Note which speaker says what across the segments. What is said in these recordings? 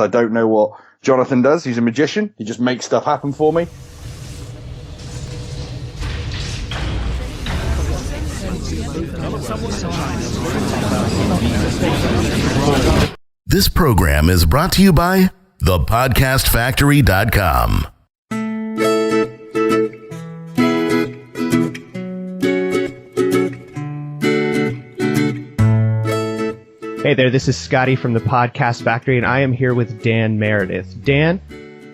Speaker 1: I don't know what Jonathan does. He's a magician. He just makes stuff happen for me.
Speaker 2: This program is brought to you by thepodcastfactory.com.
Speaker 3: Hey there, this is Scotty from the Podcast Factory, and I am here with Dan Meredith. Dan,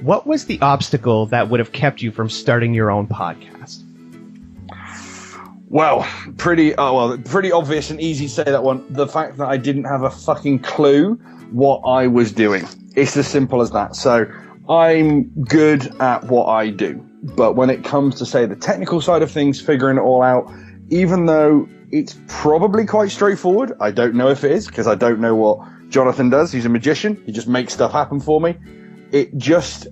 Speaker 3: what was the obstacle that would have kept you from starting your own podcast?
Speaker 1: Well, pretty obvious and easy to say that one. The fact that I didn't have a fucking clue what I was doing. It's as simple as that. So I'm good at what I do. But when it comes to, say, the technical side of things, figuring it all out, even though it's probably quite straightforward, I don't know if it is, because I don't know what Jonathan does. He's a magician. He just makes stuff happen for me. It just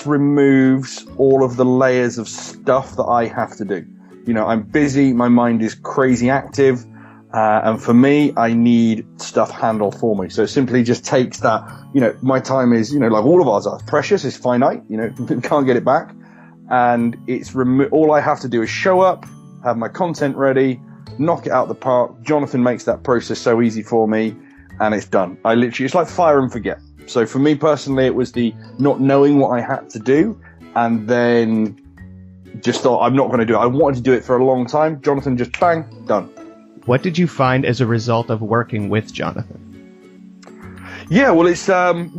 Speaker 1: removes all of the layers of stuff that I have to do. You know, I'm busy. My mind is crazy active. And for me, I need stuff handled for me. So it simply just takes that, my time is, like all of ours are precious, it's finite, can't get it back. And it's all I have to do is show up, have my content ready, knock it out the park. Jonathan makes that process so easy for me, and it's done. It's like fire and forget. So for me personally, it was the not knowing what I had to do, and then just thought, I'm not going to do it. I wanted to do it for a long time. Jonathan just bang, done.
Speaker 3: What did you find as a result of working with Jonathan?
Speaker 1: Yeah, well, it's from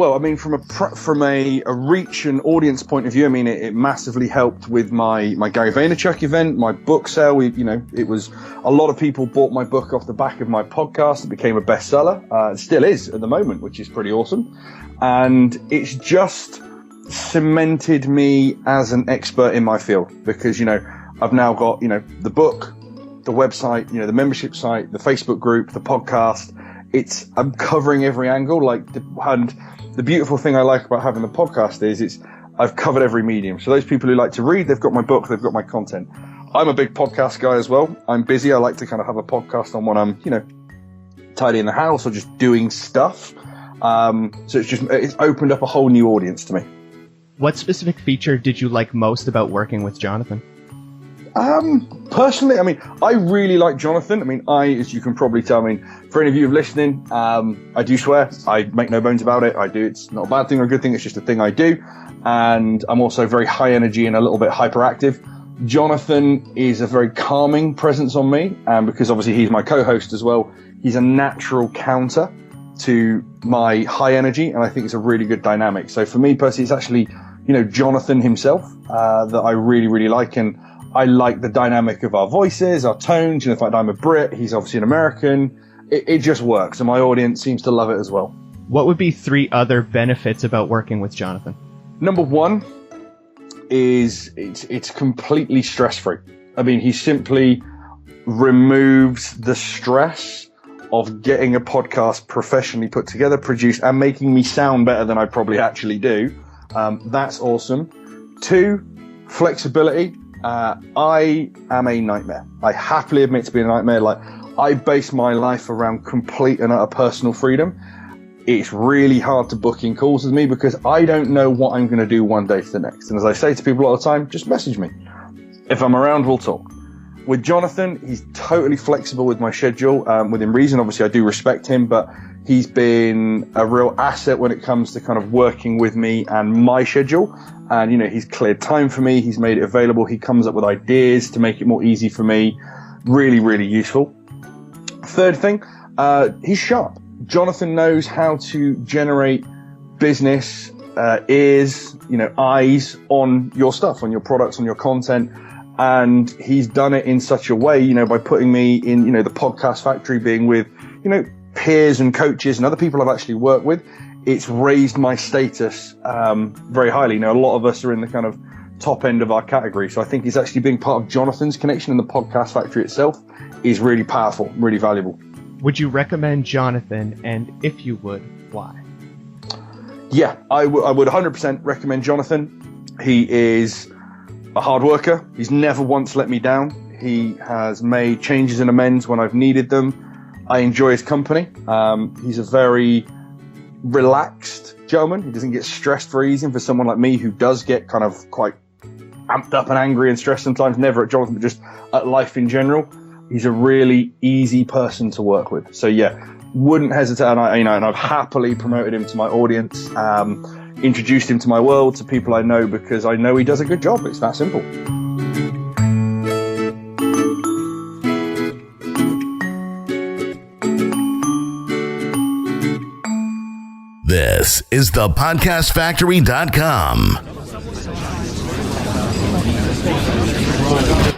Speaker 1: a reach and audience point of view, it massively helped with my Gary Vaynerchuk event, my book sale. It was a lot of people bought my book off the back of my podcast. It became a bestseller. It still is at the moment, which is pretty awesome. And it's just cemented me as an expert in my field because, I've now got, the book, the website, the membership site, the Facebook group, the podcast. I'm covering every angle. And the beautiful thing I like about having the podcast is I've covered every medium. So those people who like to read, they've got my book, they've got my content. I'm a big podcast guy as well. I'm busy. I like to kind of have a podcast on when I'm, tidying the house or just doing stuff. So it's opened up a whole new audience to me.
Speaker 3: What specific feature did you like most about working with Jonathan?
Speaker 1: Personally, I really like Jonathan. As you can probably tell, for any of you listening, I do swear. I make no bones about it. I do. It's not a bad thing or a good thing. It's just a thing I do. And I'm also very high energy and a little bit hyperactive. Jonathan is a very calming presence on me. And because obviously he's my co-host as well, he's a natural counter to my high energy. And I think it's a really good dynamic. So for me personally, it's actually, Jonathan himself, that I really, really like. And I like the dynamic of our voices, our tones. The fact I'm a Brit, he's obviously an American. It just works, and my audience seems to love it as well.
Speaker 3: What would be 3 other benefits about working with Jonathan?
Speaker 1: Number 1 is it's completely stress-free. He simply removes the stress of getting a podcast professionally put together, produced, and making me sound better than I probably actually do. That's awesome. 2, flexibility. I am a nightmare. I happily admit to being a nightmare. I base my life around complete and utter personal freedom. It's really hard to book in calls with me because I don't know what I'm going to do one day to the next. And as I say to people all the time, just message me. If I'm around, we'll talk. With Jonathan, he's totally flexible with my schedule, within reason. Obviously, I do respect him, but he's been a real asset when it comes to kind of working with me and my schedule. And, he's cleared time for me. He's made it available. He comes up with ideas to make it more easy for me. Really, really useful. Third thing, he's sharp. Jonathan knows how to generate business, ears, eyes on your stuff, on your products, on your content. And he's done it in such a way, by putting me in, the podcast factory, being with, peers and coaches and other people I've actually worked with. It's raised my status very highly. A lot of us are in the kind of top end of our category. So I think it's actually being part of Jonathan's connection in the podcast factory itself is really powerful, really valuable.
Speaker 3: Would you recommend Jonathan? And if you would, why?
Speaker 1: Yeah, I would 100% recommend Jonathan. He is a hard worker. He's never once let me down. He has made changes and amends when I've needed them. I enjoy his company. He's a very relaxed, gentleman. He doesn't get stressed very easy. And for someone like me who does get kind of quite amped up and angry and stressed sometimes, never at Jonathan, but just at life in general, he's a really easy person to work with. So yeah, wouldn't hesitate. And I've happily promoted him to my audience, introduced him to my world, to people I know, because I know he does a good job. It's that simple.
Speaker 2: This is thepodcastfactory.com.